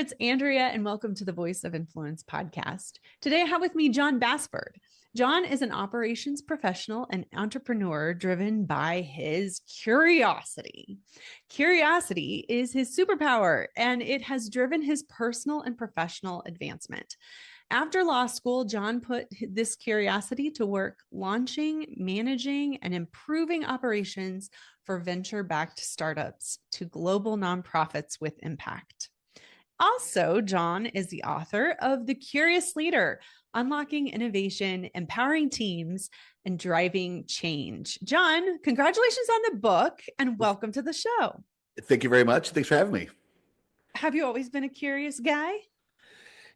it's Andrea, and welcome to the Voice of Influence podcast. Today, I have with me Jon Bassford. Jon is an operations professional and entrepreneur driven by his curiosity. Curiosity is his superpower, and it has driven his personal and professional advancement. After law school, Jon put this curiosity to work launching, managing, and improving operations for venture-backed startups to global nonprofits with impact. Also, Jon is the author of The Curious Leader, Unlocking Innovation, Empowering Teams, and Driving Change. Jon, congratulations on the book and welcome to the show. Thank you very much. Thanks for having me. Have you always been a curious guy?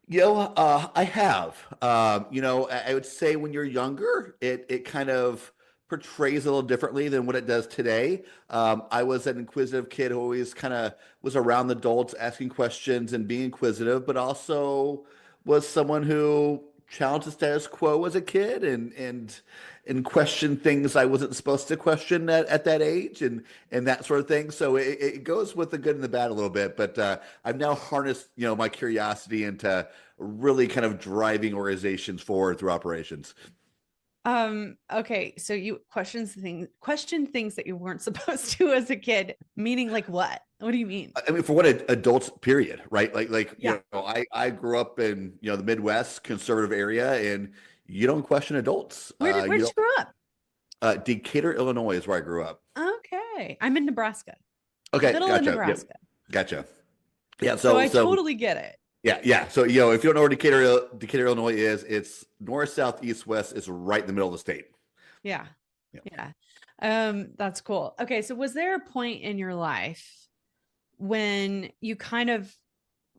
I have. I would say when you're younger, it kind of portrays a little differently than what it does today. I was an inquisitive kid who always kind of was around the adults, asking questions and being inquisitive, but also was someone who challenged the status quo as a kid and questioned things I wasn't supposed to question at that age and that sort of thing. So it goes with the good and the bad a little bit. But I've now harnessed my curiosity into really kind of driving organizations forward through operations. Okay, so you question things that you weren't supposed to as a kid, meaning like what? What do you mean? I mean, for what adults, period, right? Yeah. I grew up in the Midwest conservative area, and you don't question adults. Where'd you grow up? Decatur, Illinois is where I grew up. Okay. I'm in Nebraska. Okay, Middle of gotcha. Yep, Nebraska. gotcha. Yeah, So I totally get it. yeah. So if you don't know where Decatur, Illinois is, it's north, south, east, west. It's right in the middle of the state. Yeah. That's cool. Okay, so was there a point in your life when you kind of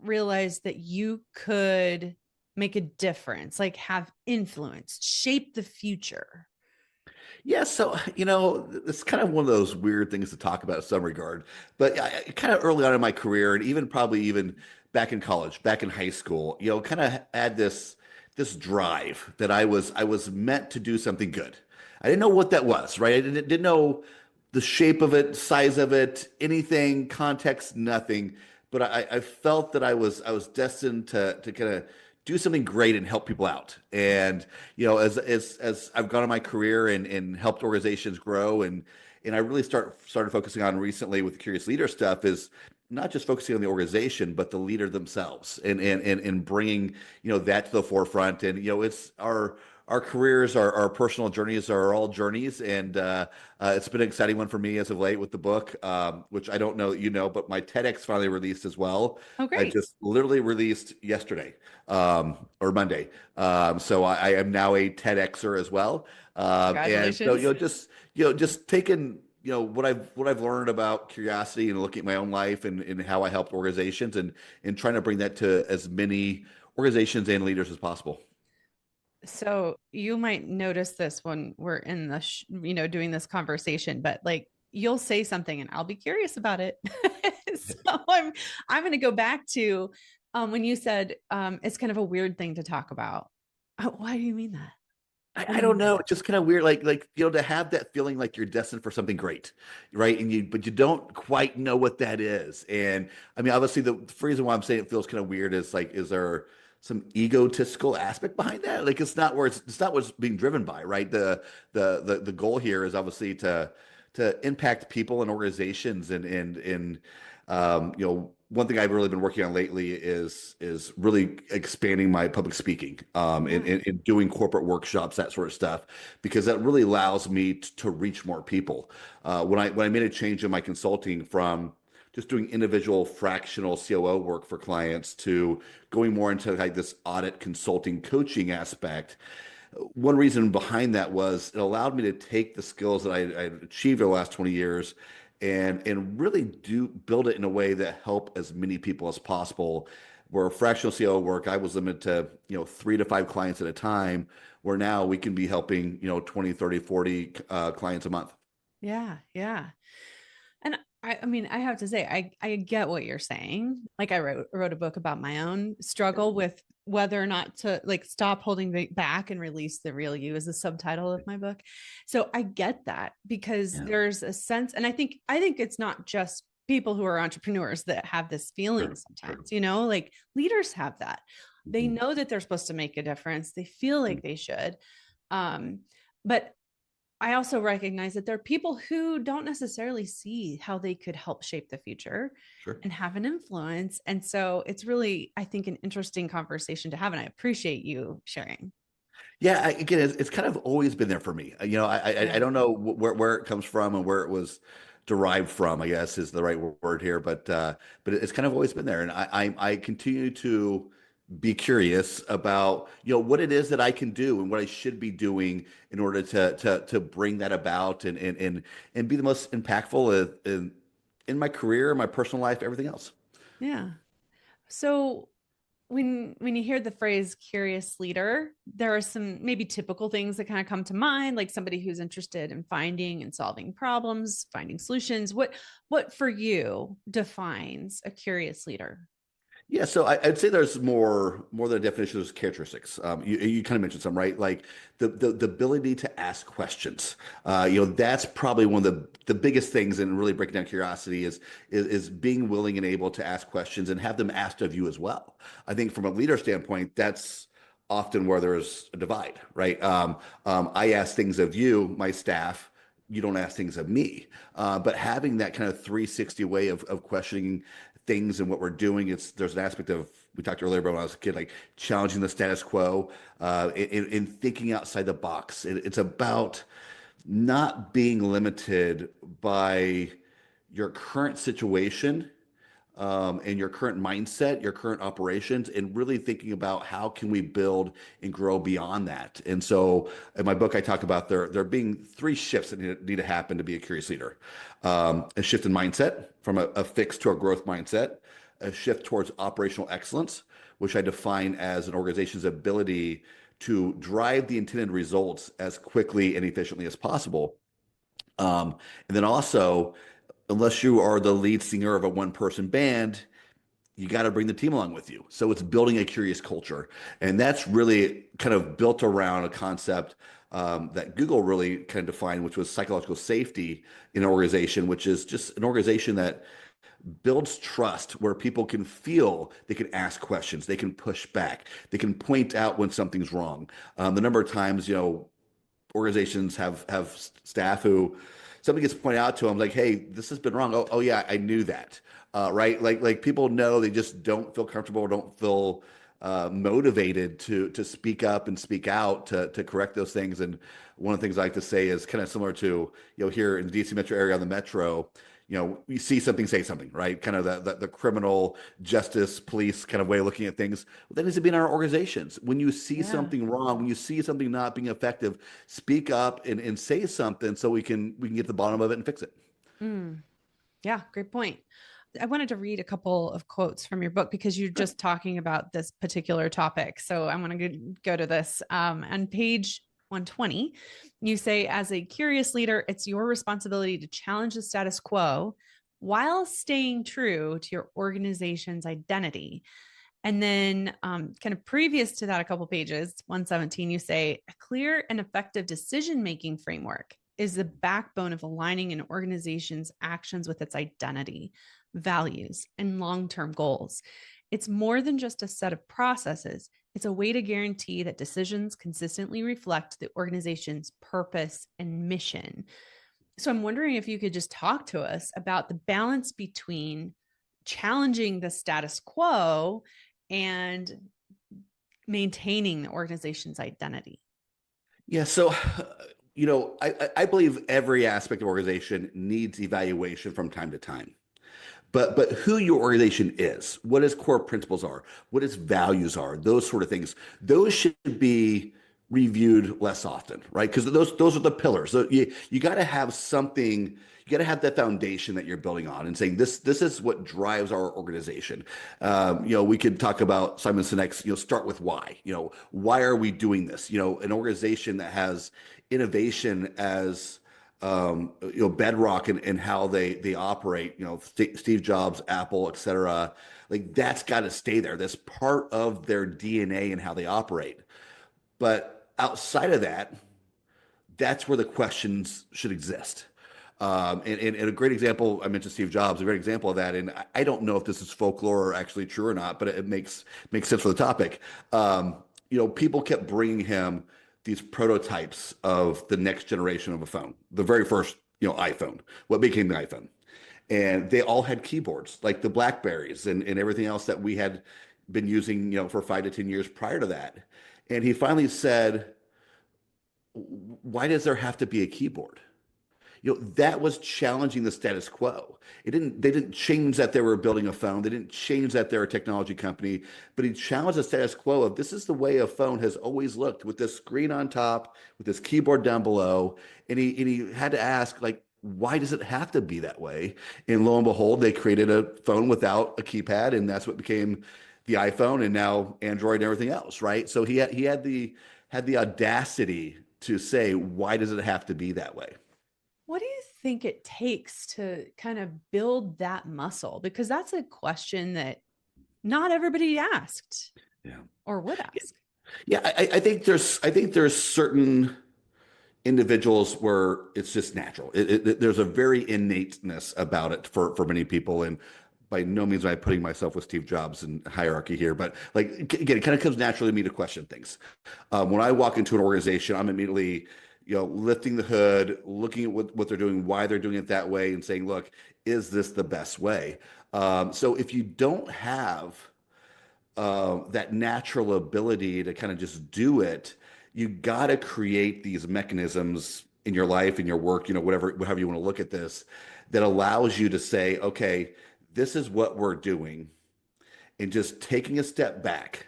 realized that you could make a difference, like have influence, shape the future? Yeah, so it's kind of one of those weird things to talk about in some regard. But kind of early on in my career, and even back in college, back in high school, kind of had this drive that I was meant to do something good. I didn't know what that was, right? I didn't know the shape of it, size of it, anything, context, nothing. But I felt that I was destined to kind of do something great and help people out. And as I've gone in my career and helped organizations grow and I really started focusing on recently with the Curious Leader stuff is not just focusing on the organization, but the leader themselves and bringing, that to the forefront. And, it's our careers, our personal journeys are all journeys. And it's been an exciting one for me as of late with the book, which I don't know that but my TEDx finally released as well. Oh, I great. just literally released yesterday or Monday. So I am now a TEDxer as well. And so, Congratulations. just taking, what I've learned about curiosity and looking at my own life and how I help organizations and trying to bring that to as many organizations and leaders as possible. So you might notice this when we're in the, doing this conversation, but like you'll say something and I'll be curious about it. So I'm going to go back to when you said it's kind of a weird thing to talk about. Why do you mean that? I don't know. It's just kind of weird, to have that feeling like you're destined for something great, right? But you don't quite know what that is. And I mean, obviously, the reason why I'm saying it feels kind of weird is is there some egotistical aspect behind that? Like, it's not what's being driven by, right? The goal here is obviously to impact people and organizations and one thing I've really been working on lately is really expanding my public speaking, and doing corporate workshops, that sort of stuff, because that really allows me to reach more people. When I made a change in my consulting from just doing individual fractional COO work for clients to going more into like this audit consulting coaching aspect. One reason behind that was it allowed me to take the skills that I achieved over the last 20 years and really do build it in a way that help as many people as possible. Where fractional COO work, I was limited to 3 to 5 clients at a time, where now we can be helping 20, 30, 40 clients a month. Yeah. And I mean, I have to say, I get what you're saying. Like I wrote a book about my own struggle with whether or not to like stop holding back and release the real you is the subtitle of my book. So I get that because Yeah. there's a sense, and I think it's not just people who are entrepreneurs that have this feeling Sure, sure. sometimes, like leaders have that. They Mhm. know that they're supposed to make a difference. They feel like they should. But I also recognize that there are people who don't necessarily see how they could help shape the future Sure. and have an influence. And so it's really, I think, an interesting conversation to have. And I appreciate you sharing. Yeah, again, it's kind of always been there for me. I Yeah. don't know where it comes from and where it was derived from, I guess is the right word here, but it's kind of always been there, and I continue to be curious about what it is that I can do and what I should be doing in order to bring that about and be the most impactful in my career, my personal life, everything else. Yeah. So when you hear the phrase curious leader, there are some maybe typical things that kind of come to mind, like somebody who's interested in finding and solving problems, finding solutions. What for you defines a curious leader? Yeah, so I'd say there's more than a definition of characteristics. You kind of mentioned some, right? Like the ability to ask questions. That's probably one of the biggest things in really breaking down curiosity is being willing and able to ask questions and have them asked of you as well. I think from a leader standpoint, that's often where there's a divide, right? I ask things of you, my staff. You don't ask things of me, but having that kind of 360 way of questioning things and what we're doing. There's an aspect of we talked earlier about when I was a kid, like challenging the status quo, in thinking outside the box. It's about not being limited by your current situation and your current mindset, your current operations, and really thinking about how can we build and grow beyond that. And so, in my book, I talk about there being three shifts that need to happen to be a curious leader: a shift in mindset from a fixed to a growth mindset, a shift towards operational excellence, which I define as an organization's ability to drive the intended results as quickly and efficiently as possible. And then also, unless you are the lead singer of a one person band, you got to bring the team along with you. So it's building a curious culture. And that's really kind of built around a concept that Google really kind of defined, which was psychological safety in an organization, which is just an organization that builds trust where people can feel they can ask questions, they can push back, they can point out when something's wrong. The number of times, organizations have staff who something gets pointed out to them like, hey, this has been wrong. Oh yeah, I knew that. Right, like people know, they just don't feel comfortable, don't feel motivated to speak up and speak out to correct those things. And one of the things I like to say is kind of similar to here in the DC metro area on the metro. You see something, say something, right? Kind of the criminal justice police kind of way of looking at things. Well, that needs to be in our organizations. When you see Yeah. something wrong, when you see something not being effective, speak up and say something so we can get to the bottom of it and fix it. Mm. Yeah, great point. I wanted to read a couple of quotes from your book because you're Sure. just talking about this particular topic. So I want to go to this. On page 120, you say, as a curious leader, it's your responsibility to challenge the status quo while staying true to your organization's identity. And then, kind of previous to that, a couple pages, 117, you say, a clear and effective decision making framework is the backbone of aligning an organization's actions with its identity, values, and long term goals. It's more than just a set of processes, it's a way to guarantee that decisions consistently reflect the organization's purpose and mission. So I'm wondering if you could just talk to us about the balance between challenging the status quo and maintaining the organization's identity. Yeah, so I believe every aspect of organization needs evaluation from time to time. But who your organization is, what its core principles are, what its values are, those sort of things, those should be reviewed less often, right? Because those are the pillars. So you got to have something. You got to have that foundation that you're building on and saying this is what drives our organization. We could talk about Simon Sinek's, start with why. Why are we doing this? An organization that has innovation as bedrock in how they operate. Steve Jobs, Apple, et cetera. Like that's got to stay there. That's part of their DNA and how they operate. But outside of that, that's where the questions should exist. And a great example, I mentioned Steve Jobs, a great example of that. And I don't know if this is folklore or actually true or not, but it makes sense for the topic. People kept bringing him these prototypes of the next generation of a phone, the very first, iPhone, what became the iPhone. And they all had keyboards like the Blackberries and everything else that we had been using, for 5 to 10 years prior to that. And he finally said, why does there have to be a keyboard? That was challenging the status quo. They didn't change that they were building a phone. They didn't change that they're a technology company, but he challenged the status quo of this is the way a phone has always looked, with this screen on top, with this keyboard down below. And he had to ask, like, why does it have to be that way? And lo and behold, they created a phone without a keypad, and that's what became the iPhone, and now Android and everything else, right? So he had the audacity to say, why does it have to be that way? What do you think it takes to kind of build that muscle? Because that's a question that not everybody asked Yeah. or would ask. Yeah, I think there's certain individuals where it's just natural. There's a very innateness about it for many people, and by no means am I putting myself with Steve Jobs in hierarchy here, but like again, it kind of comes naturally to me to question things. When I walk into an organization, I'm immediately, lifting the hood, looking at what they're doing, why they're doing it that way, and saying, look, is this the best way? So if you don't have that natural ability to kind of just do it, you got to create these mechanisms in your life, in your work, whatever, however you want to look at this, that allows you to say, okay, this is what we're doing, and just taking a step back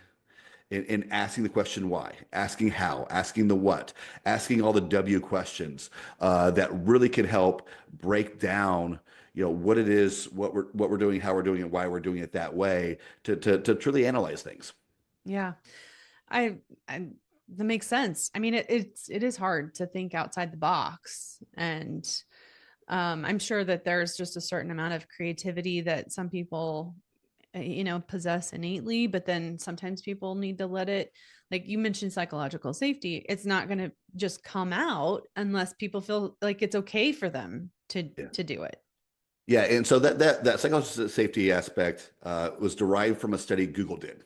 and asking the question why, asking how, asking the what, asking all the W questions that really can help break down, what it is, what we're doing, how we're doing it, why we're doing it that way, to truly analyze things. Yeah. I that makes sense. I mean, it is hard to think outside the box. And I'm sure that there's just a certain amount of creativity that some people, possess innately, but then sometimes people need to let it, like you mentioned, psychological safety. It's not going to just come out unless people feel like it's okay for them to Yeah. to do it. Yeah, and so that psychological safety aspect was derived from a study Google did.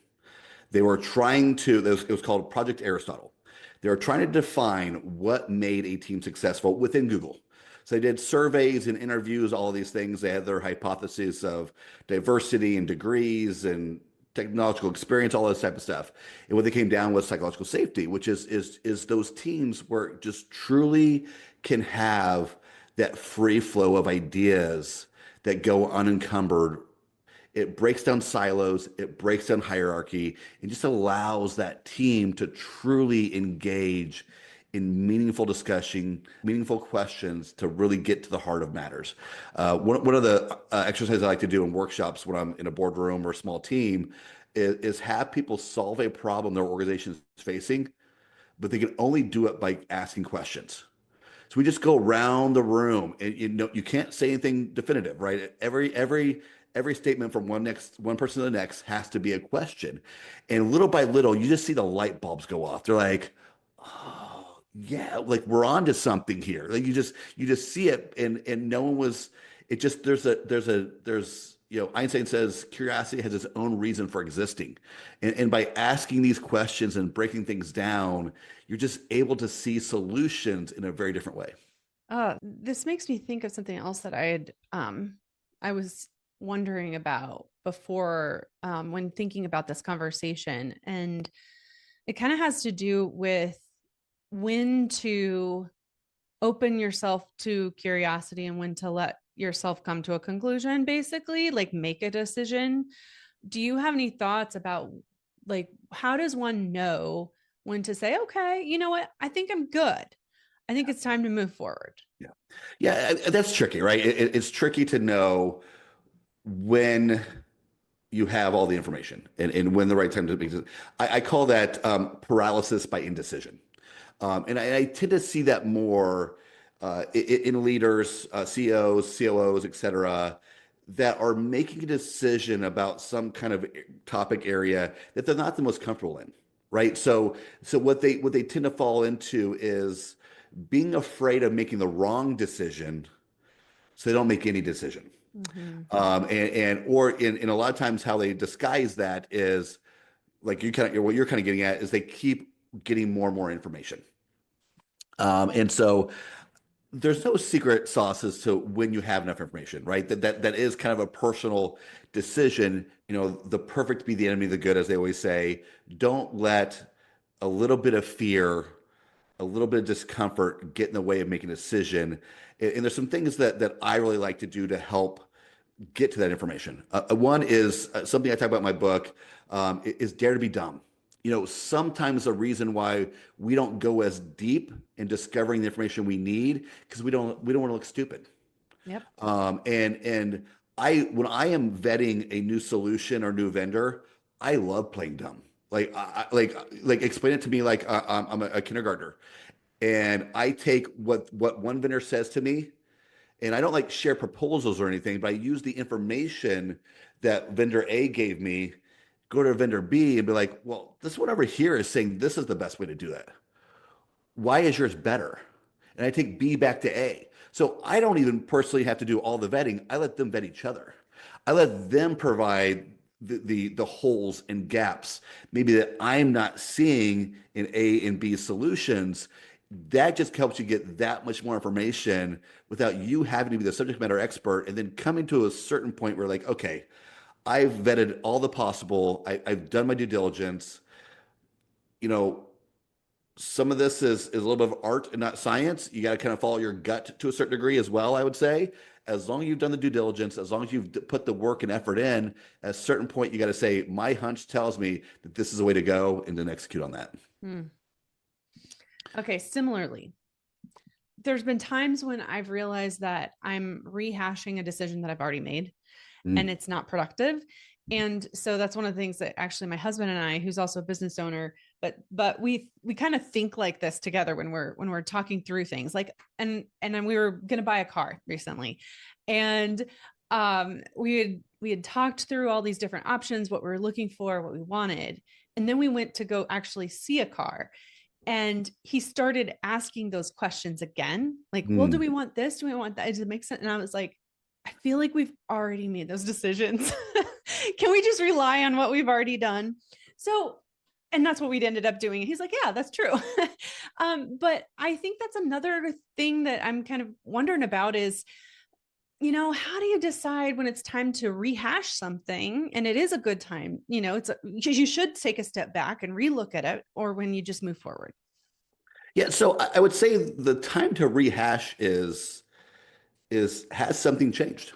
They were trying to, it was called Project Aristotle. They were trying to define what made a team successful within Google. So they did surveys and interviews, all of these things. They had their hypothesis of diversity and degrees and technological experience, all this type of stuff. And what they came down was psychological safety, which is those teams where just truly can have that free flow of ideas that go unencumbered. It breaks down silos, it breaks down hierarchy, and just allows that team to truly engage in meaningful discussion, meaningful questions to really get to the heart of matters. One of the exercises I like to do in workshops when I'm in a boardroom or a small team is have people solve a problem their organization is facing, but they can only do it by asking questions. So we just go around the room, and you can't say anything definitive, right? Every statement from one person to the next has to be a question, and little by little, you just see the light bulbs go off. They're like, oh yeah, like we're on to something here. Like you just see it, and no one was. It just there's Einstein says curiosity has its own reason for existing, and by asking these questions and breaking things down, you're just able to see solutions in a very different way. This makes me think of something else that I was wondering about before, when thinking about this conversation. And it kind of has to do with when to open yourself to curiosity and when to let yourself come to a conclusion, basically, like make a decision. Do you have any thoughts about, like, how does one know when to say, okay, you know what? I think I'm good. I think it's time to move forward. Yeah, yeah, that's tricky, right? It's tricky to know when you have all the information and when the right time to make it. I call that paralysis by indecision. And I tend to see that more in leaders, CEOs, COOs, et cetera, that are making a decision about some kind of topic area that they're not the most comfortable in, right? So what they tend to fall into is being afraid of making the wrong decision so they don't make any decision. Mm-hmm. Or in a lot of times how they disguise that is like what you're kind of getting at is they keep getting more and more information. And so there's no secret sauce as to when you have enough information, right? That is kind of a personal decision. The perfect be the enemy of the good, as they always say. Don't let a little bit of fear, a little bit of discomfort get in the way of making a decision. And there's some things that I really like to do to help get to that information. One is something I talk about in my book, is dare to be dumb. Sometimes the reason why we don't go as deep in discovering the information we need because we don't want to look stupid. Yep. And when I am vetting a new solution or new vendor, I love playing dumb. Like explain it to me like I'm a kindergartner, and I take what one vendor says to me, and I don't like share proposals or anything, but I use the information that vendor A gave me, go to vendor B and be like, well, this one over here is saying this is the best way to do that. Why is yours better? And I take B back to A. So I don't even personally have to do all the vetting. I let them vet each other. I let them provide the holes and gaps maybe that I'm not seeing in A and B solutions. That just helps you get that much more information without you having to be the subject matter expert and then coming to a certain point where like, okay, I've vetted all the possible. I've done my due diligence. You know, some of this is a little bit of art and not science. You got to kind of follow your gut to a certain degree as well, I would say. As long as you've done the due diligence, as long as you've put the work and effort in, at a certain point, you got to say, my hunch tells me that this is the way to go and then execute on that. Hmm. Okay. Similarly, there's been times when I've realized that I'm rehashing a decision that I've already made and it's not productive. And so that's one of the things that actually my husband and I, who's also a business owner, but we kind of think like this together when we're talking through things like, and then we were going to buy a car recently, and we had talked through all these different options, what we were looking for, what we wanted. And then we went to go actually see a car. And he started asking those questions again, like, well, do we want this? Do we want that? Does it make sense? And I was like, I feel like we've already made those decisions. Can we just rely on what we've already done? So, and that's what we'd ended up doing. And he's like, yeah, that's true. But I think that's another thing that I'm kind of wondering about is, how do you decide when it's time to rehash something and it is a good time, because you should take a step back and relook at it, or when you just move forward? Yeah, so I would say the time to rehash has something changed,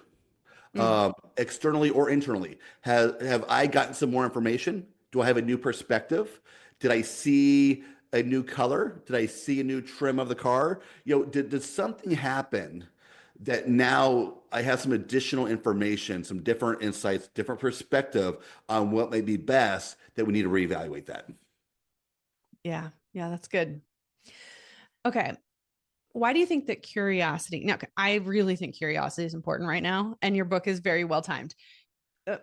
Mm. externally or internally? Have I gotten some more information? Do I have a new perspective? Did I see a new color? Did I see a new trim of the car? Did something happen that now I have some additional information, some different insights, different perspective on what may be best that we need to reevaluate that? Yeah. Yeah. That's good. Okay. Why do you think that curiosity? Now, I really think curiosity is important right now, and your book is very well timed.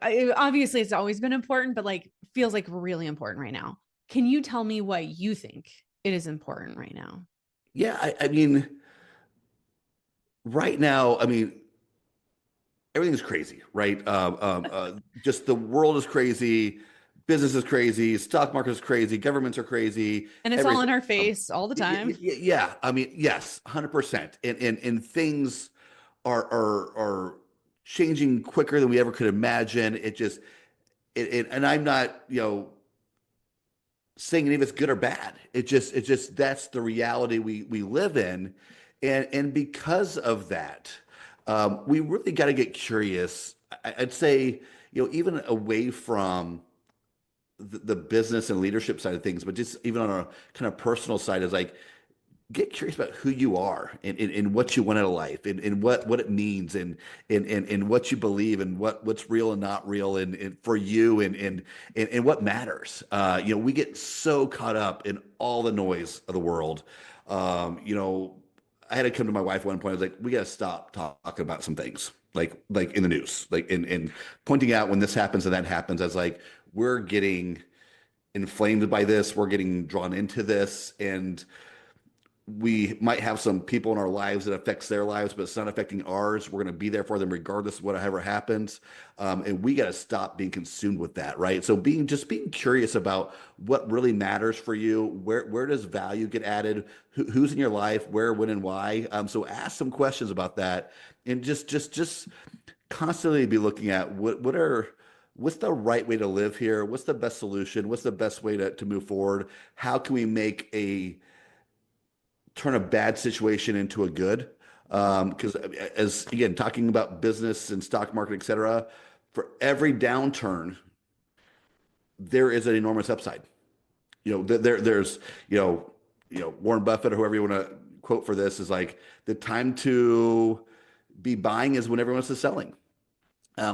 Obviously, it's always been important, but like feels like really important right now. Can you tell me why you think it is important right now? Yeah, I mean, right now, I mean, everything's crazy, right? Just the world is crazy, business is crazy, stock market is crazy, governments are crazy, And it's all in everything. our face all the time. Yeah, I mean, yes, 100%. And things are changing quicker than we ever could imagine. And I'm not, saying any of it's good or bad. It just that's the reality we live in, and because of that, we really got to get curious. I'd say, even away from the business and leadership side of things, but just even on a kind of personal side, is like get curious about who you are and what you want out of life and what it means and what you believe and what's real and not real and for you and what matters. We get so caught up in all the noise of the world. I had to come to my wife at one point. I was like, we got to stop talking about some things like in the news, like in pointing out when this happens and that happens. As like we're getting inflamed by this, we're getting drawn into this, and we might have some people in our lives that affects their lives, but it's not affecting ours. We're going to be there for them regardless of whatever happens. And we got to stop being consumed with that, right? So being curious about what really matters for you, where does value get added, who's in your life, where, when, and why. So ask some questions about that, and just constantly be looking at what's the right way to live here, what's the best solution, what's the best way to move forward, how can we make a turn a bad situation into a good. Because as again, talking about business and stock market, et cetera, for every downturn, there is an enormous upside. There's, Warren Buffett or whoever you want to quote for this is like the time to be buying is when everyone else is selling.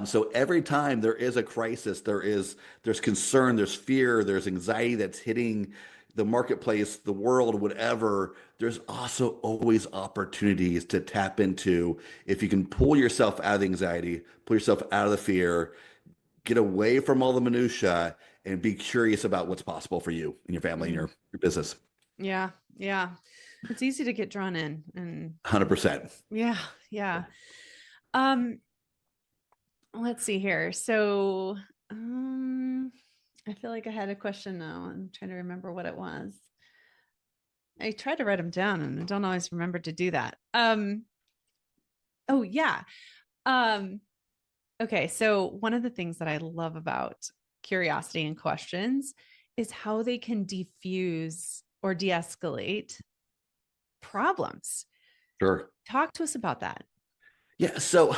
So every time there is a crisis, there's concern, there's fear, there's anxiety that's hitting the marketplace, the world, whatever. There's also always opportunities to tap into if you can pull yourself out of the anxiety, pull yourself out of the fear, get away from all the minutia, and be curious about what's possible for you and your family and your business. Yeah. Yeah. It's easy to get drawn in, and 100%. yeah. Yeah. Um, let's see here. So, I feel like I had a question now. I'm trying to remember what it was. I tried to write them down and I don't always remember to do that. Oh yeah. Um, okay. So one of the things that I love about curiosity and questions is how they can diffuse or de-escalate problems. Sure. Talk to us about that. Yeah, so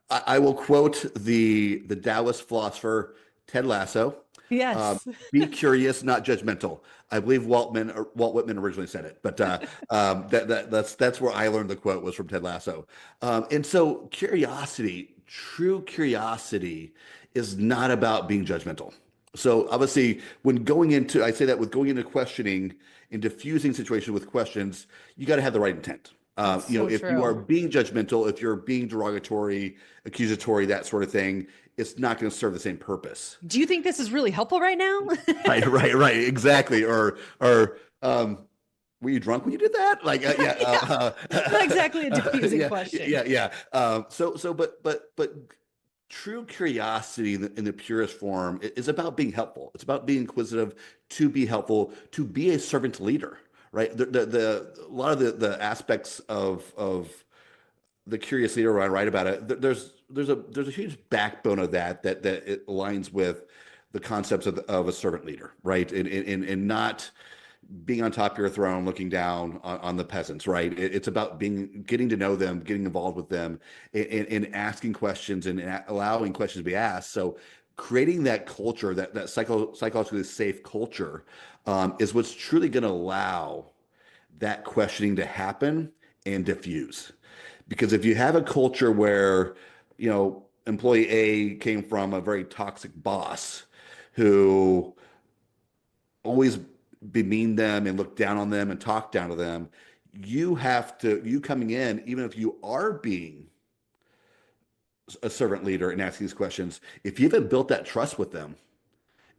I will quote the Taoist philosopher Ted Lasso. Um, Yes. be curious, not judgmental. I believe Walt Whitman originally said it, but that's where I learned the quote was from Ted Lasso. And so curiosity, true curiosity, is not about being judgmental. So obviously, I say that with going into questioning and diffusing situations with questions, you got to have the right intent. That's so If you are true. being judgmental, if you're being derogatory, accusatory, that sort of thing, it's not going to serve the same purpose. Do you think this is really helpful right now? Right, exactly. Or were you drunk when you did that? Like, yeah, Yeah. Not exactly a diffusing yeah, question. yeah. But true curiosity in the purest form is about being helpful. It's about being inquisitive, to be helpful, to be a servant leader, right? A lot of the aspects of the curious leader when I write about it, there's a huge backbone of that it aligns with the concepts of a servant leader, right? And not being on top of your throne, looking down on the peasants, right? It's about getting to know them, getting involved with them, and asking questions and allowing questions to be asked. So creating that culture, that psychologically safe culture, is what's truly going to allow that questioning to happen and diffuse. Because if you have a culture where, employee A came from a very toxic boss who always demean them and look down on them and talk down to them, you coming in, even if you are being a servant leader and asking these questions, if you haven't built that trust with them,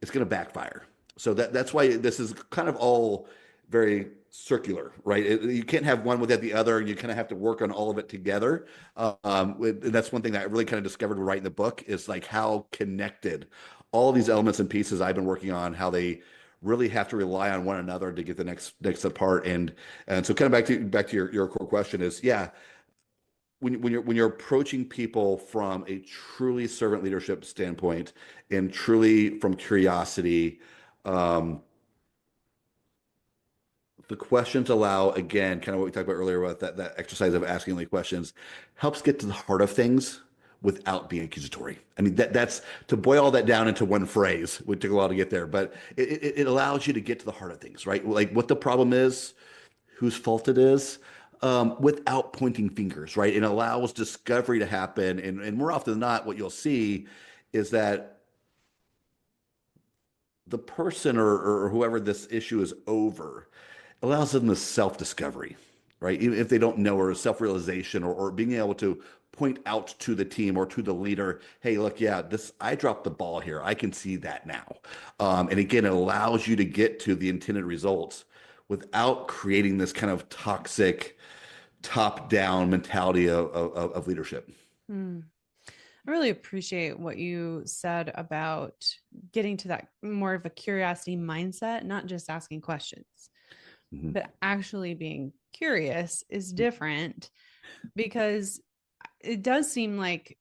it's going to backfire. So that's why this is kind of all very circular, right? You can't have one without the other. You kind of have to work on all of it together. And that's one thing that I really kind of discovered writing the book is like how connected all of these elements and pieces I've been working on, how they really have to rely on one another to get the next apart. And so kind of back to your core question is, yeah, when you're approaching people from a truly servant leadership standpoint and truly from curiosity, um, the questions allow, again, kind of what we talked about earlier about that exercise of asking only questions helps get to the heart of things without being accusatory. I mean, that's to boil all that down into one phrase would take a while to get there, but it allows you to get to the heart of things, right? Like what the problem is, whose fault it is, without pointing fingers, right? It allows discovery to happen. And more often than not, what you'll see is that the person or whoever this issue is over allows them the self-discovery, right? Even if they don't know, or self-realization, or being able to point out to the team or to the leader, hey, look, yeah, I dropped the ball here. I can see that now. And again, it allows you to get to the intended results without creating this kind of toxic top-down mentality of leadership. Hmm. I really appreciate what you said about getting to that more of a curiosity mindset, not just asking questions, Mhm. but actually being curious is different, because it does seem like,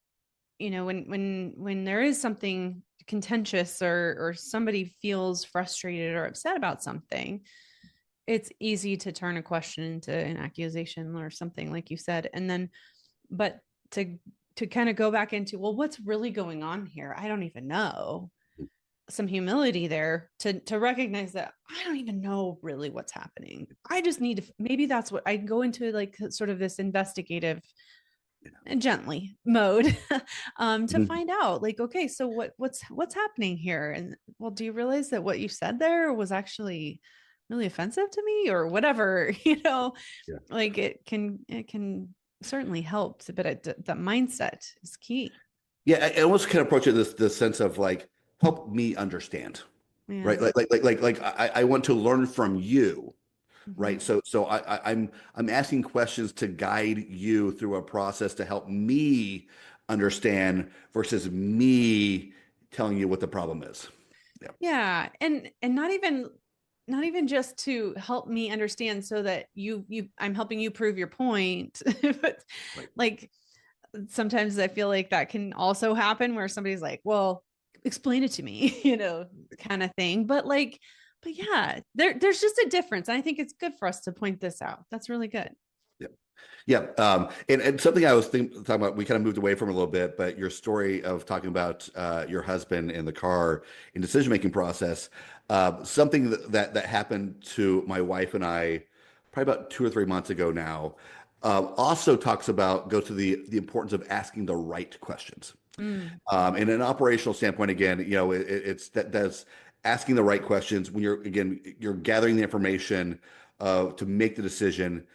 when there is something contentious, or somebody feels frustrated or upset about something, it's easy to turn a question into an accusation or something, like you said. And then, but to kind of go back into, well, what's really going on here? I don't even know. Some humility there to recognize that I don't even know really what's happening. I just need to, maybe that's what I go into, like sort of this investigative and gently mode, to Mhm. find out, like, okay, so what's happening here? And, well, do you realize that what you said there was actually really offensive to me, or whatever? Yeah. Like, it can certainly help, but that mindset is key. Yeah, I almost kind of approach it this sense of like, help me understand, Yeah. right? Like I want to learn from you, Mm-hmm. right? I'm asking questions to guide you through a process to help me understand versus me telling you what the problem is. Yeah. Yeah, and not even just to help me understand, so that I'm helping you prove your point, but Right. like, sometimes I feel like that can also happen where somebody's like, well, explain it to me, kind of thing. But yeah, there's just a difference. I think it's good for us to point this out. That's really good. Yeah. Yeah. And something I was talking about, we kind of moved away from a little bit, but your story of talking about your husband in the car in decision-making process, something that happened to my wife and I probably about 2 or 3 months ago now, also goes to the importance of asking the right questions. Mm, In an operational standpoint, again, it's that's asking the right questions when you're gathering the information to make the decision,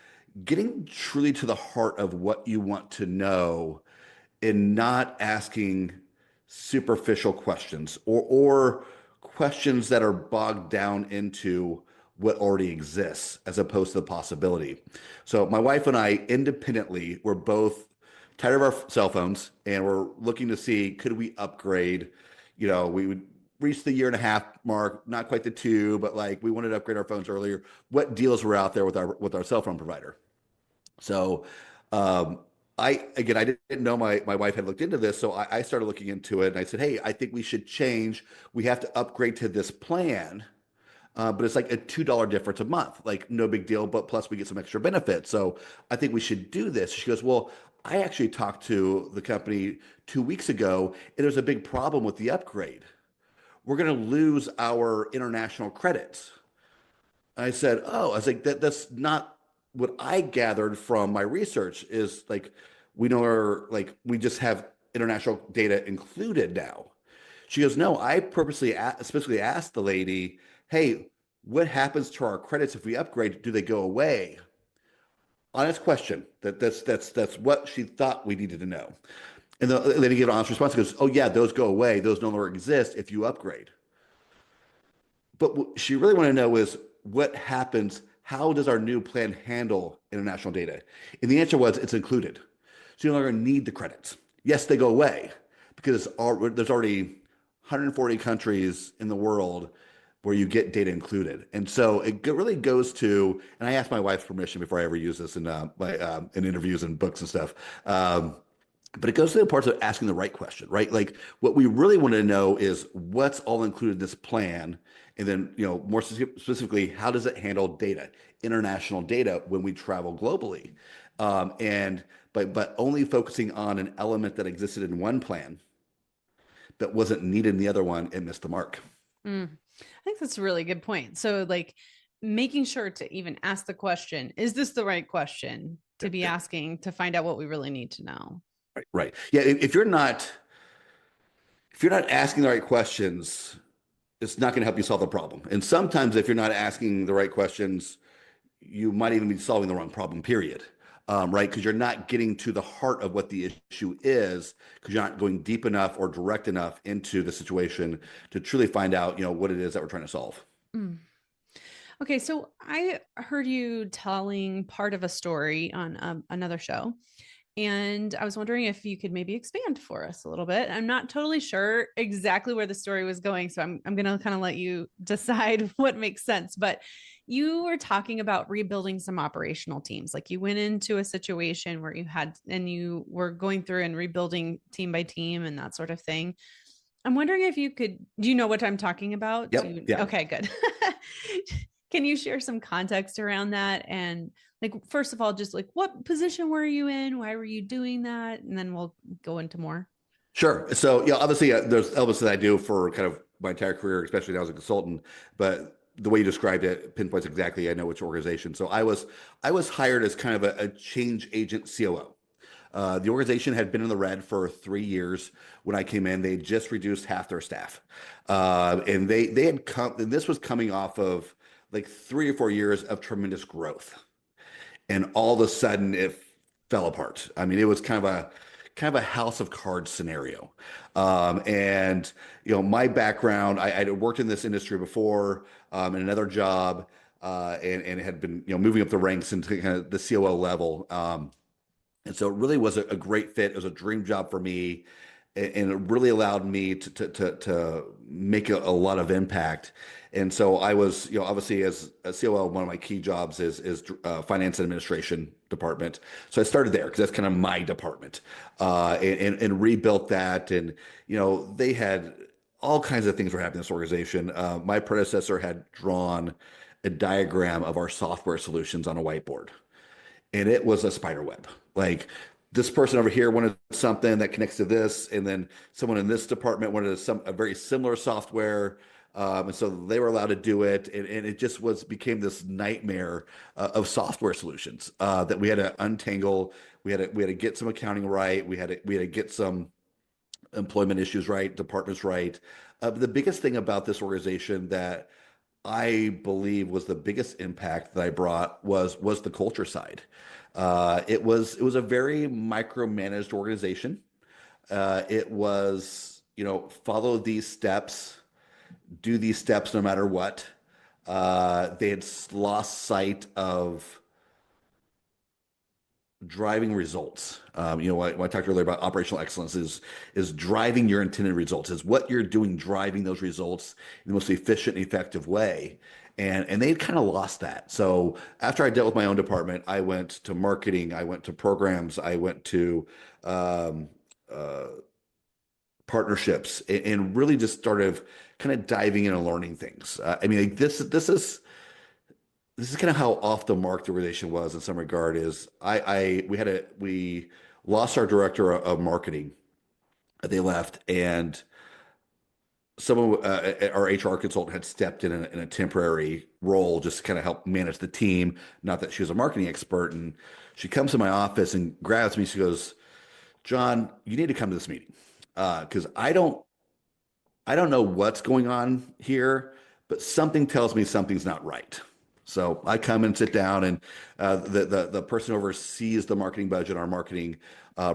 getting truly to the heart of what you want to know, and not asking superficial questions or questions that are bogged down into what already exists as opposed to the possibility. So my wife and I independently were both tired of our cell phones and we're looking to see could we upgrade. We would reach the 1.5 year mark, not quite the 2, but like we wanted to upgrade our phones earlier. What deals were out there with our cell phone provider? So, um, I didn't know my wife had looked into this, so I started looking into it, and I said, "Hey, I think we should change. We have to upgrade to this plan, but it's like a $2 difference a month. Like no big deal, but plus we get some extra benefits. So I think we should do this." She goes, "Well, I actually talked to the company 2 weeks ago, and there's a big problem with the upgrade. We're going to lose our international credits." I said, "Oh," I was like, that's not what I gathered from my research is like we know we just have international data included now." She goes, "No, I specifically asked the lady, hey, what happens to our credits if we upgrade? Do they go away?" Honest question. That's what she thought we needed to know. And the lady gave an honest response. She goes, "Oh yeah, those go away. Those no longer exist if you upgrade." But what she really wanted to know is what happens, how does our new plan handle international data? And the answer was it's included. So you no longer need the credits. Yes, they go away because there's already 140 countries in the world where you get data included. And so it really goes to, and I asked my wife's permission before I ever use this in interviews and books and stuff. But it goes to the parts of asking the right question, right? Like what we really want to know is what's all included in this plan, and then more specifically, how does it handle data, international data when we travel globally, and but only focusing on an element that existed in one plan that wasn't needed in the other one, it missed the mark. mm. I think that's a really good point. So, like, making sure to even ask the question, is this the right question to Yep, be yep. asking to find out what we really need to know? Right, right. Yeah, if you're not asking the right questions, it's not going to help you solve the problem. And sometimes if you're not asking the right questions, you might even be solving the wrong problem, period. Right? Because you're not getting to the heart of what the issue is, because you're not going deep enough or direct enough into the situation to truly find out, what it is that we're trying to solve. Mm. Okay, so I heard you telling part of a story on another show, and I was wondering if you could maybe expand for us a little bit. I'm not totally sure exactly where the story was going, so I'm going to kind of let you decide what makes sense. But you were talking about rebuilding some operational teams. Like you went into a situation where you had, and you were going through and rebuilding team by team and that sort of thing. I'm wondering if you could, do you know what I'm talking about? Do Yep. you, Yeah. okay, good. Can you share some context around that? And like, first of all, just like what position were you in? Why were you doing that? And then we'll go into more. Sure. So, yeah, obviously, there's elements that I do for kind of my entire career, especially now as a consultant. But the way you described it pinpoints exactly. I know which organization. So, I was hired as kind of a change agent COO. The organization had been in the red for 3 years when I came in. They just reduced half their staff, and they had come. And this was coming off of like 3 or 4 years of tremendous growth, and all of a sudden it fell apart. I mean, it was kind of a house of cards scenario. And my background, I'd worked in this industry before, in another job, and had been moving up the ranks into kind of the COO level. And so it really was a great fit. It was a dream job for me, and it really allowed me to make a lot of impact. And so I was, obviously as a COO, one of my key jobs is finance and administration department. So I started there because that's kind of my department, and rebuilt that. And they had all kinds of things were happening in this organization. My predecessor had drawn a diagram of our software solutions on a whiteboard, and it was a spider web. Like, this person over here wanted something that connects to this, and then someone in this department wanted a very similar software, and so they were allowed to do it, and it just became this nightmare of software solutions that we had to untangle. We had to get some accounting right. We had to get some employment issues right, departments right. But the biggest thing about this organization that I believe was the biggest impact that I brought was the culture side. It was a very micromanaged organization. It was, follow these steps, do these steps no matter what. They had lost sight of driving results. When I talked earlier about operational excellence is driving your intended results, is what you're doing, driving those results in the most efficient and effective way. And they kind of lost that. So after I dealt with my own department, I went to marketing, I went to programs, I went to um, uh, partnerships, and really just started kind of diving in and learning things. I mean, like, this is kind of how off the mark the organization was in some regard. Is we lost our director of marketing. They left, and someone, our HR consultant, had stepped in a temporary role just to kind of help manage the team. Not that she was a marketing expert. And she comes to my office and grabs me. She goes, "Jon, you need to come to this meeting because I don't know what's going on here, but something tells me something's not right." So I come and sit down, and the person who oversees the marketing budget, our marketing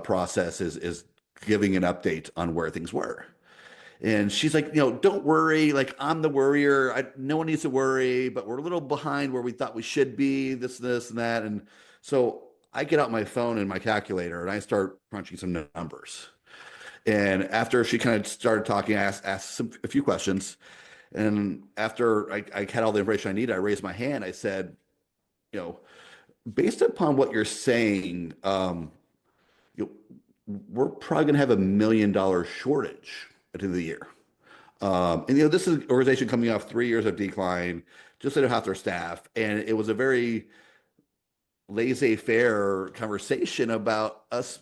process, is giving an update on where things were. And she's like, "Don't worry. Like, I'm the worrier. No one needs to worry, but we're a little behind where we thought we should be. This, and that." And so I get out my phone and my calculator, and I start crunching some numbers. And after she kind of started talking, I asked a few questions. And after I had all the information I needed, I raised my hand. I said, you know, based upon what you're saying, you we're probably going to have $1 million shortage at the end of the year. And this is an organization coming off 3 years of decline, just under half their staff, and it was a very laissez-faire conversation about us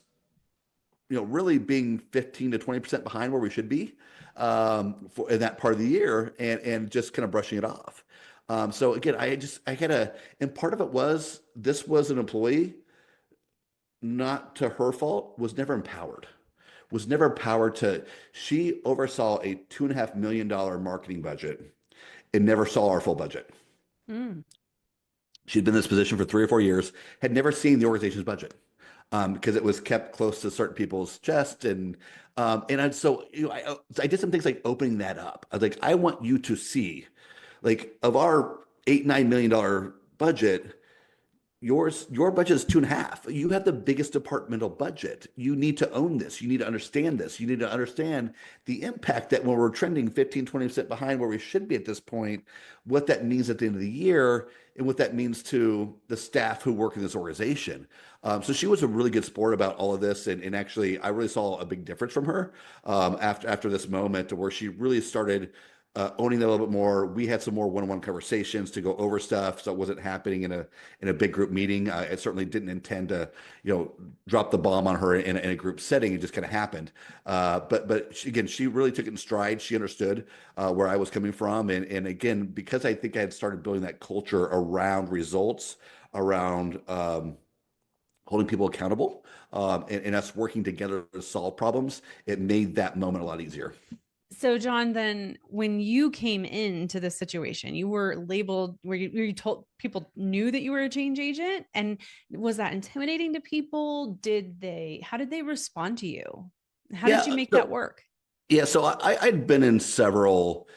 really being 15 to 20% behind where we should be in that part of the year, and just kind of brushing it off. So again, I had and part of it was this was an employee, not to her fault, was never empowered she oversaw a $2.5 million marketing budget and never saw our full budget. Mm. She'd been in this position for 3 or 4 years, had never seen the organization's budget because it was kept close to certain people's chest. So I did some things like opening that up. I was like, I want you to see, like, of our $8-9 million budget, your budget is 2.5. You have the biggest departmental budget. You need to own this. You need to understand this. You need to understand the impact that when we're trending 15-20% behind where we should be at this point, what that means at the end of the year and what that means to the staff who work in this organization. So she was a really good sport about all of this. And actually, I really saw a big difference from her after this moment to where she really started owning that a little bit more. We had some more one-on-one conversations to go over stuff, so it wasn't happening in a big group meeting. I certainly didn't intend to, drop the bomb on her in a group setting. It just kind of happened. But again, she really took it in stride. She understood where I was coming from, and again, because I think I had started building that culture around results, around holding people accountable, and us working together to solve problems, it made that moment a lot easier. So, Jon, then when you came into the situation, you were labeled, were you told people knew that you were a change agent? And was that intimidating to people? How did they respond to you? How did you Yeah. make that So work? yeah. So I'd been in several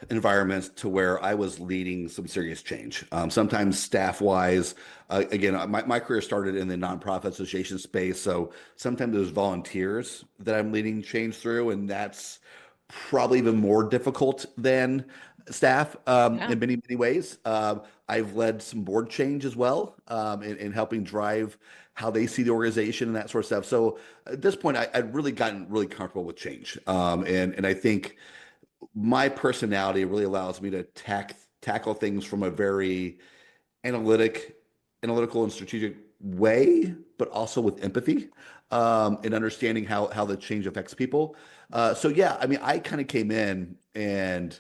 environments to where I was leading some serious change. Sometimes staff wise, again, my career started in the nonprofit association space. So sometimes there's volunteers that I'm leading change through, and that's probably even more difficult than staff Yeah. in many, many ways. I've led some board change as well in helping drive how they see the organization and that sort of stuff. So at this point, I'd really gotten really comfortable with change. And I think my personality really allows me to tackle things from a very analytical and strategic way, but also with empathy and understanding how the change affects people. So yeah, I mean, I kind of came in and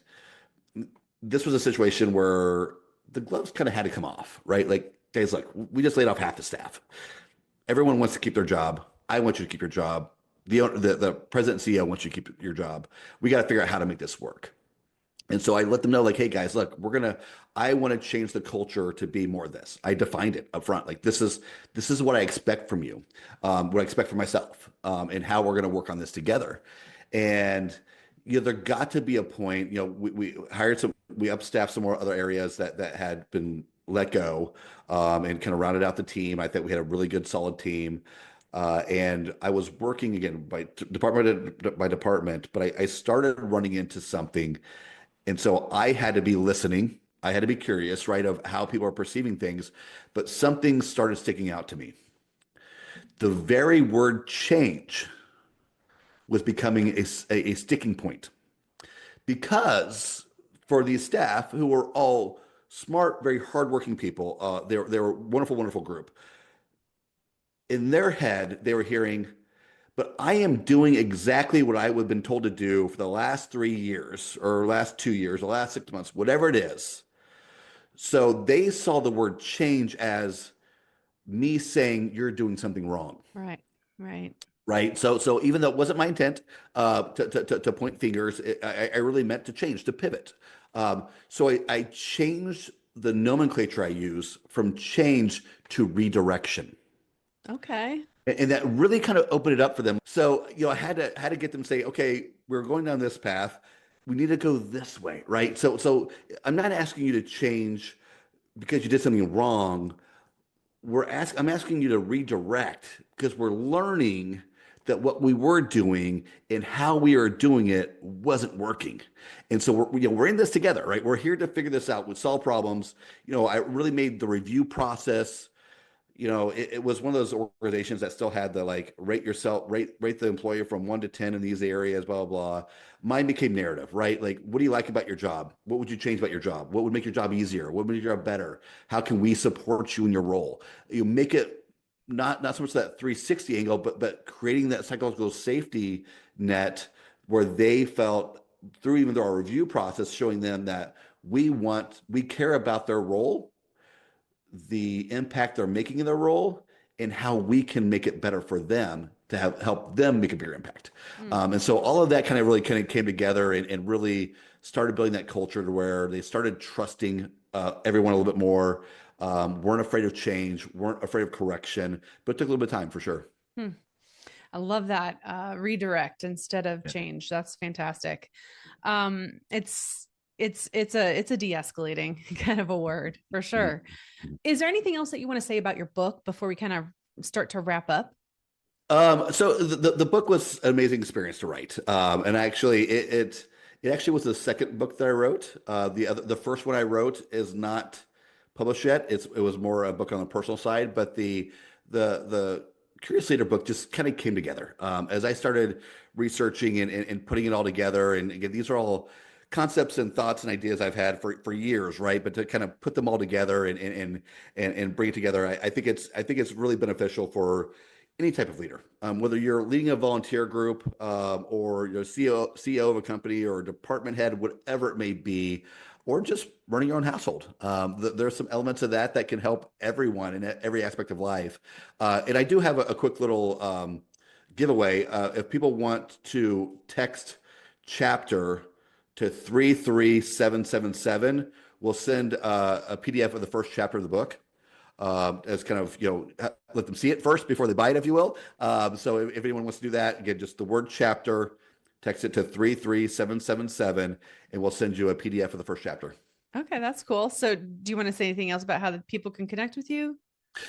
this was a situation where the gloves kind of had to come off, right? Like, guys, like we just laid off half the staff. Everyone wants to keep their job. I want you to keep your job. The president and CEO wants you to keep your job. We got to figure out how to make this work. And so I let them know, like, hey guys, look, I want to change the culture to be more of this. I defined it up front. Like this is what I expect from you, what I expect from myself, and how we're gonna work on this together. And there got to be a point, we hired we upstaffed some more other areas that had been let go, and kind of rounded out the team. I think we had a really good, solid team. And I was working again by department, but I started running into something, and so I had to be listening. I had to be curious, right, of how people are perceiving things. But something started sticking out to me. The very word change was becoming a sticking point because for these staff who were all smart, very hardworking people, they were a wonderful, wonderful group. In their head, they were hearing, but I am doing exactly what I would have been told to do for the last 3 years or last 2 years or last 6 months, whatever it is. So they saw the word change as me saying you're doing something wrong. Right. Right. Right. So even though it wasn't my intent to point fingers, I really meant to change, to pivot. So I changed the nomenclature I use from change to redirection. Okay. And that really kind of opened it up for them. So, I had to get them to say, okay, we're going down this path. We need to go this way, right? So I'm not asking you to change because you did something wrong. I'm asking you to redirect because we're learning that what we were doing and how we are doing it wasn't working. And so we're in this together, right? We're here to figure this out. We solve problems. I really made the review process. It was one of those organizations that still had the like rate the employer from 1 to 10 in these areas, blah, blah, blah. Mine became narrative, right? Like, what do you like about your job? What would you change about your job? What would make your job easier? What would make your job better? How can we support you in your role? You make it not so much that 360 angle, but creating that psychological safety net where they felt through even through our review process, showing them that we care about their role, the impact they're making in their role, and how we can make it better for them to help them make a bigger impact. Mm. And so all of that really kind of came together and really started building that culture to where they started trusting everyone a little bit more, weren't afraid of change, weren't afraid of correction, but it took a little bit of time for sure. Hmm. I love that redirect instead of Yeah. change. That's fantastic. It's it's a de-escalating kind of a word for sure. Is there anything else that you want to say about your book before we kind of start to wrap up? So the book was an amazing experience to write. And actually it actually was the second book that I wrote. The first one I wrote is not published yet. It was more a book on the personal side, but the Curious Leader book just kind of came together as I started researching and putting it all together. And again, these are all concepts and thoughts and ideas I've had for years, right? But to kind of put them all together and bring it together, I think it's really beneficial for any type of leader, whether you're leading a volunteer group or you're CEO of a company or a department head, whatever it may be, or just running your own household. There's some elements of that can help everyone in every aspect of life. And I do have a quick little giveaway. If people want to text chapter to 33777, we'll send a PDF of the first chapter of the book as kind of, let them see it first before they buy it, if you will. So if anyone wants to do that, again, just the word chapter, text it to 33777, and we'll send you a PDF of the first chapter. Okay, that's cool. So do you want to say anything else about how the people can connect with you?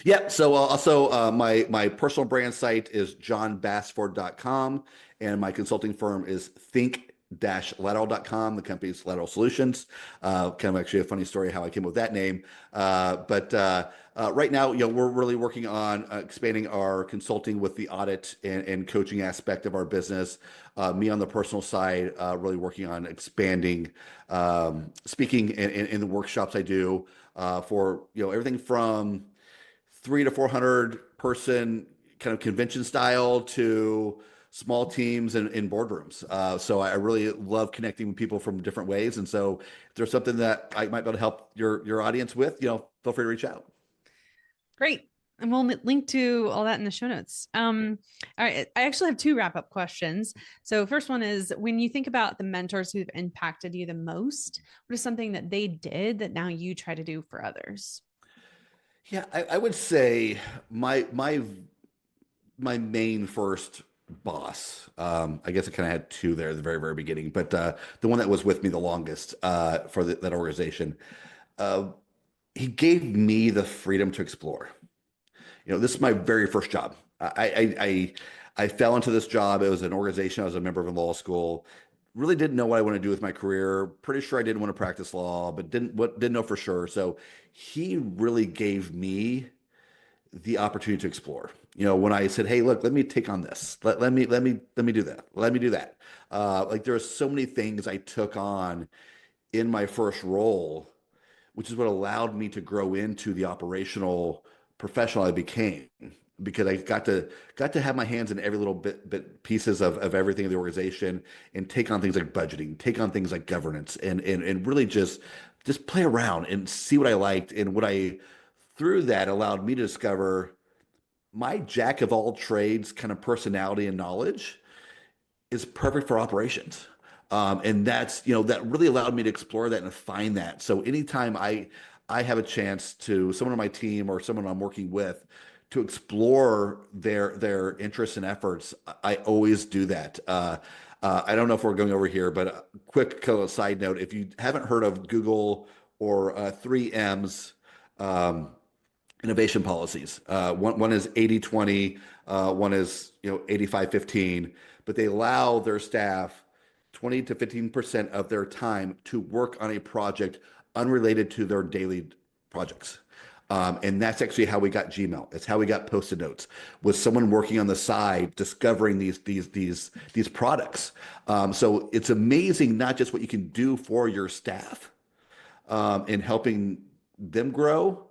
Yeah. So also my personal brand site is jonbassford.com, and my consulting firm is think-lateral.com. The company's Lateral Solutions. Kind of actually a funny story how I came up with that name. But right now, we're really working on expanding our consulting with the audit and coaching aspect of our business. Me on the personal side, really working on expanding speaking in the workshops I do for everything from 300 to 400 person kind of convention style to small teams and in boardrooms. So I really love connecting with people from different ways. And so if there's something that I might be able to help your audience with, feel free to reach out. Great. And we'll link to all that in the show notes. All right. I actually have two wrap up questions. So, first one is when you think about the mentors who've impacted you the most, what is something that they did that now you try to do for others? Yeah, I would say my main first boss. I guess I kind of had two there at the very, very beginning, but the one that was with me the longest for that organization, uh, he gave me the freedom to explore. This is my very first job. I fell into this job. It was an organization I was a member of in law school. Really didn't know what I wanted to do with my career. Pretty sure I didn't want to practice law, but didn't know for sure. So he really gave me the opportunity to explore. When I said, "Hey, look, let me take on this. Let me do that. Let me do that." Like there are so many things I took on in my first role, which is what allowed me to grow into the operational professional I became because I got to have my hands in every little bit pieces of everything in the organization and take on things like budgeting, take on things like governance, and really just play around and see what I liked and what I through that allowed me to discover my jack of all trades kind of personality and knowledge is perfect for operations. And that really allowed me to explore that and find that. So anytime I have a chance to someone on my team or someone I'm working with to explore their interests and efforts, I always do that. I don't know if we're going over here, but a quick kind of side note: if you haven't heard of Google or 3M's innovation policies. One is 80/20, one is 85/15, but they allow their staff 20 to 15% of their time to work on a project unrelated to their daily projects. And that's actually how we got Gmail. It's how we got Post-it notes. Was someone working on the side discovering these products? So it's amazing not just what you can do for your staff in helping them grow,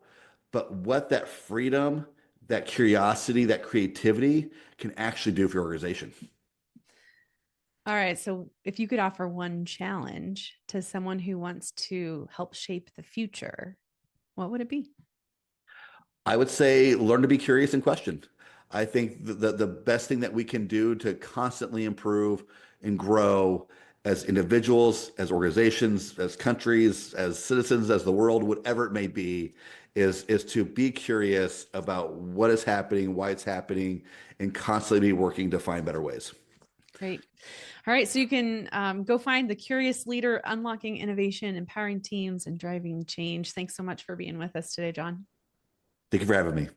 but what that freedom, that curiosity, that creativity can actually do for your organization. All right. So, if you could offer one challenge to someone who wants to help shape the future, what would it be? I would say learn to be curious and question. I think the best thing that we can do to constantly improve and grow as individuals, as organizations, as countries, as citizens, as the world, whatever it may be, is to be curious about what is happening, why it's happening, and constantly be working to find better ways. Great. All right. So you can go find The Curious Leader, Unlocking Innovation, Empowering Teams, and Driving Change. Thanks so much for being with us today, Jon. Thank you for having me.